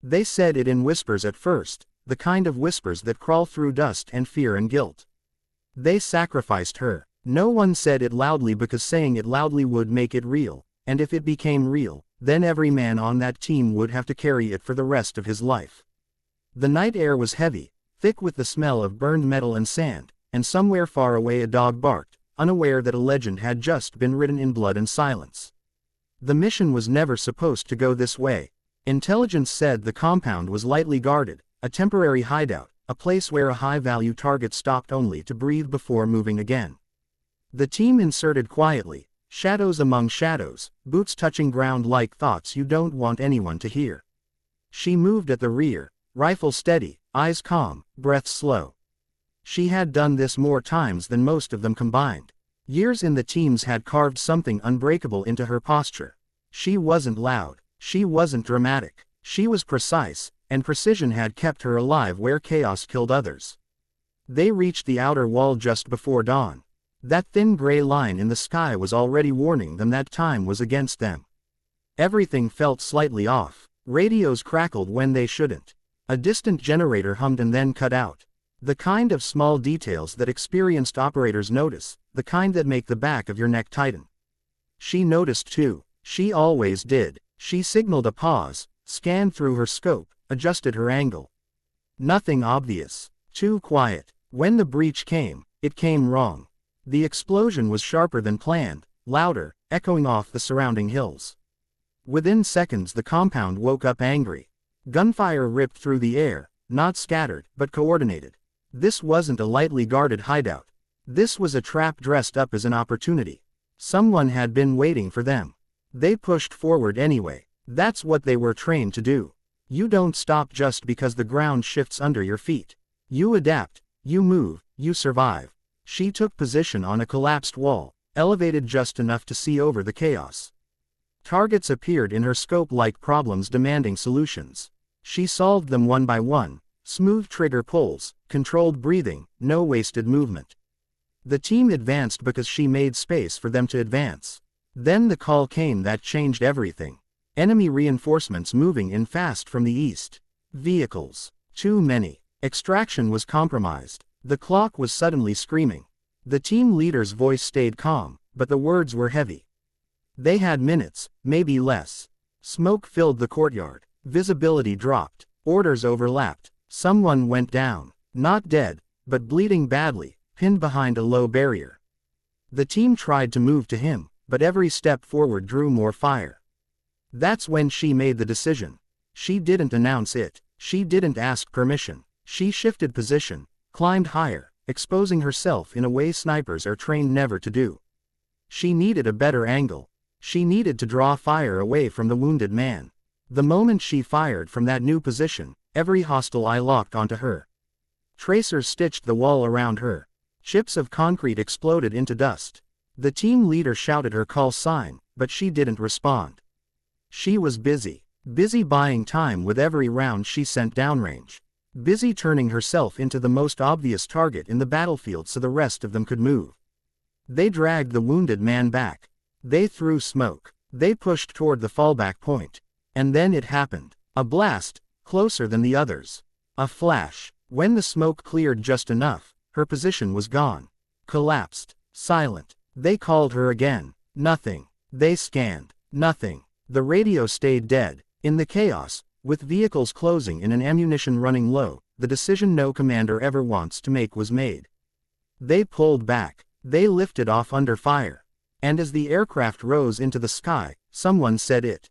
They said it in whispers at first, the kind of whispers that crawl through dust and fear and guilt. They sacrificed her. No one said it loudly because saying it loudly would make it real, and if it became real, then every man on that team would have to carry it for the rest of his life. The night air was heavy, thick with the smell of burned metal and sand, and somewhere far away a dog barked, unaware that a legend had just been written in blood and silence. The mission was never supposed to go this way. Intelligence said the compound was lightly guarded, a temporary hideout, a place where a high-value target stopped only to breathe before moving again. The team inserted quietly, shadows among shadows, boots touching ground like thoughts you don't want anyone to hear. She moved at the rear, rifle steady, eyes calm, breath slow. She had done this more times than most of them combined. Years in the teams had carved something unbreakable into her posture. She wasn't loud, she wasn't dramatic, she was precise, and precision had kept her alive where chaos killed others. They reached the outer wall just before dawn. That thin gray line in the sky was already warning them that time was against them. Everything felt slightly off. Radios crackled when they shouldn't. A distant generator hummed and then cut out. The kind of small details that experienced operators notice, the kind that make the back of your neck tighten. She noticed too. She always did. She signaled a pause, scanned through her scope, adjusted her angle. Nothing obvious. Too quiet. When the breach came, it came wrong. The explosion was sharper than planned, louder, echoing off the surrounding hills. Within seconds the compound woke up angry. Gunfire ripped through the air, not scattered, but coordinated. This wasn't a lightly guarded hideout. This was a trap dressed up as an opportunity. Someone had been waiting for them. They pushed forward anyway. That's what they were trained to do. You don't stop just because the ground shifts under your feet. You adapt, you move, you survive. She took position on a collapsed wall, elevated just enough to see over the chaos. Targets appeared in her scope like problems demanding solutions. She solved them one by one, smooth trigger pulls, controlled breathing, no wasted movement. The team advanced because she made space for them to advance. Then the call came that changed everything. Enemy reinforcements moving in fast from the east. Vehicles. Too many. Extraction was compromised. The clock was suddenly screaming. The team leader's voice stayed calm, but the words were heavy. They had minutes, maybe less. Smoke filled the courtyard. Visibility dropped. Orders overlapped. Someone went down. Not dead, but bleeding badly, pinned behind a low barrier. The team tried to move to him, but every step forward drew more fire. That's when she made the decision. She didn't announce it. She didn't ask permission. She shifted position, climbed higher, exposing herself in a way snipers are trained never to do. She needed a better angle. She needed to draw fire away from the wounded man. The moment she fired from that new position, every hostile eye locked onto her. Tracers stitched the wall around her. Chips of concrete exploded into dust. The team leader shouted her call sign, but she didn't respond. She was busy. Busy buying time with every round she sent downrange. Busy turning herself into the most obvious target in the battlefield so the rest of them could move. They dragged the wounded man back. They threw smoke. They pushed toward the fallback point. And then it happened. A blast, closer than the others. A flash. When the smoke cleared just enough, her position was gone. Collapsed. Silent. They called her again. Nothing. They scanned. Nothing. The radio stayed dead. In the chaos, with vehicles closing in and ammunition running low, the decision no commander ever wants to make was made. They pulled back. They lifted off under fire. And as the aircraft rose into the sky, someone said it.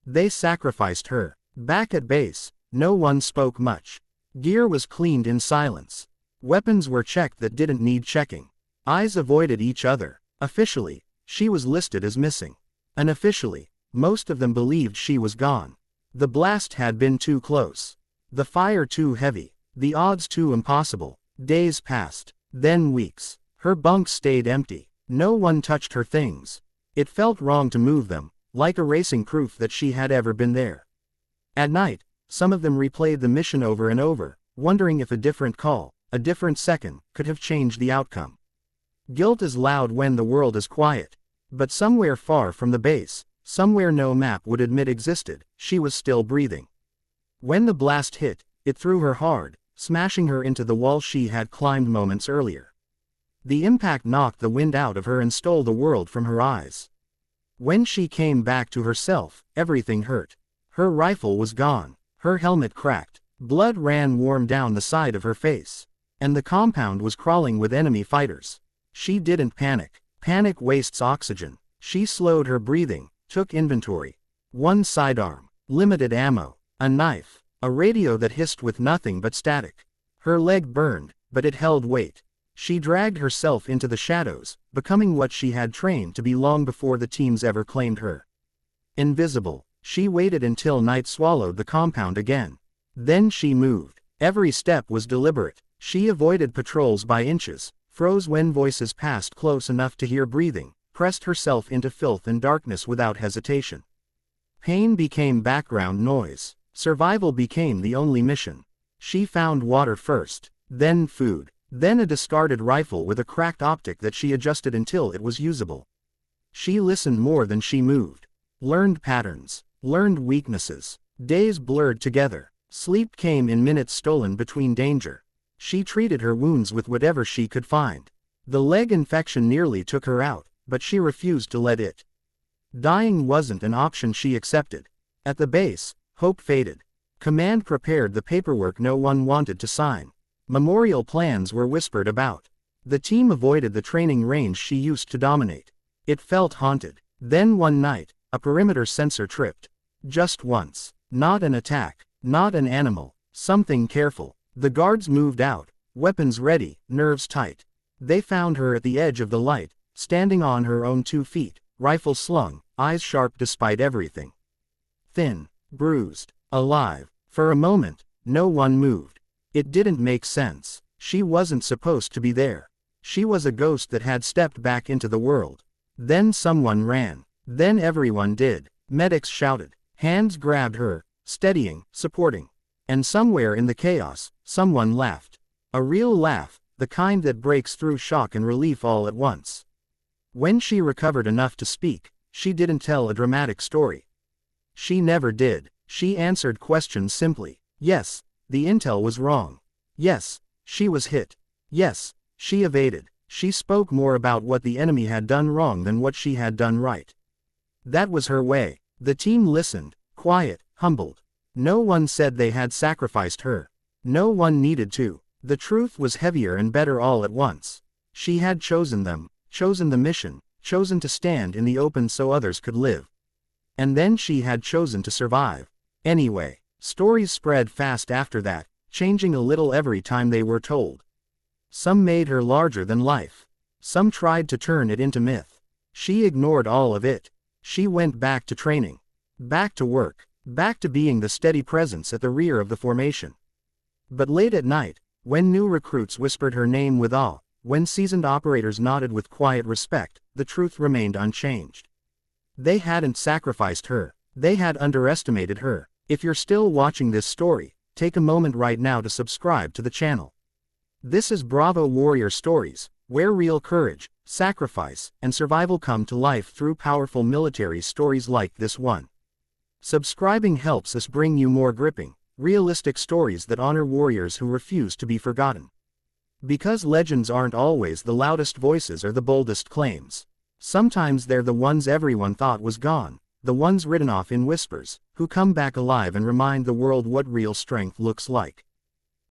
They sacrificed her. Back at base, no one spoke much. Gear was cleaned in silence. Weapons were checked that didn't need checking. Eyes avoided each other. Officially, she was listed as missing. Unofficially, most of them believed she was gone. The blast had been too close. The fire too heavy. The odds too impossible. Days passed. Then weeks. Her bunk stayed empty. No one touched her things. It felt wrong to move them, like erasing proof that she had ever been there. At night, some of them replayed the mission over and over, wondering if a different call, a different second, could have changed the outcome. Guilt is loud when the world is quiet. But somewhere far from the base, somewhere no map would admit existed, she was still breathing. When the blast hit, it threw her hard, smashing her into the wall she had climbed moments earlier. The impact knocked the wind out of her and stole the world from her eyes. When she came back to herself, everything hurt. Her rifle was gone, her helmet cracked, blood ran warm down the side of her face. And the compound was crawling with enemy fighters. She didn't panic. Panic wastes oxygen. She slowed her breathing, took inventory. One sidearm, limited ammo, a knife, a radio that hissed with nothing but static. Her leg burned, but it held weight. She dragged herself into the shadows, becoming what she had trained to be long before the teams ever claimed her. Invisible, she waited until night swallowed the compound again. Then she moved. Every step was deliberate. She avoided patrols by inches, froze when voices passed close enough to hear breathing, pressed herself into filth and darkness without hesitation. Pain became background noise. Survival became the only mission. She found water first, then food, then a discarded rifle with a cracked optic that she adjusted until it was usable. She listened more than she moved. Learned patterns, learned weaknesses. Days blurred together. Sleep came in minutes stolen between danger. She treated her wounds with whatever she could find. The leg infection nearly took her out, but she refused to let it. Dying wasn't an option she accepted. At the base, hope faded. Command prepared the paperwork no one wanted to sign. Memorial plans were whispered about. The team avoided the training range she used to dominate. It felt haunted. Then one night, a perimeter sensor tripped. Just once. Not an attack, not an animal, something careful. The guards moved out, weapons ready, nerves tight. They found her at the edge of the light, standing on her own 2 feet, rifle slung, eyes sharp despite everything. Thin, bruised, alive. For a moment, no one moved. It didn't make sense. She wasn't supposed to be there. She was a ghost that had stepped back into the world. Then someone ran. Then everyone did. Medics shouted. Hands grabbed her, steadying, supporting. And somewhere in the chaos, someone laughed. A real laugh, the kind that breaks through shock and relief all at once. When she recovered enough to speak, she didn't tell a dramatic story. She never did. She answered questions simply. Yes, the intel was wrong. Yes, she was hit. Yes, she evaded. She spoke more about what the enemy had done wrong than what she had done right. That was her way. The team listened, quiet, humbled. No one said they had sacrificed her. No one needed to. The truth was heavier and better all at once. She had chosen them, chosen the mission, chosen to stand in the open so others could live. And then she had chosen to survive. Anyway, stories spread fast after that, changing a little every time they were told. Some made her larger than life. Some tried to turn it into myth. She ignored all of it. She went back to training. Back to work. Back to being the steady presence at the rear of the formation. But late at night, when new recruits whispered her name with awe, when seasoned operators nodded with quiet respect, the truth remained unchanged. They hadn't sacrificed her. They had underestimated her. If you're still watching this story, take a moment right now to subscribe to the channel. This is Bravo Warrior Stories, where real courage, sacrifice, and survival come to life through powerful military stories like this one. Subscribing helps us bring you more gripping, realistic stories that honor warriors who refuse to be forgotten. Because legends aren't always the loudest voices or the boldest claims. Sometimes they're the ones everyone thought was gone, the ones written off in whispers, who come back alive and remind the world what real strength looks like.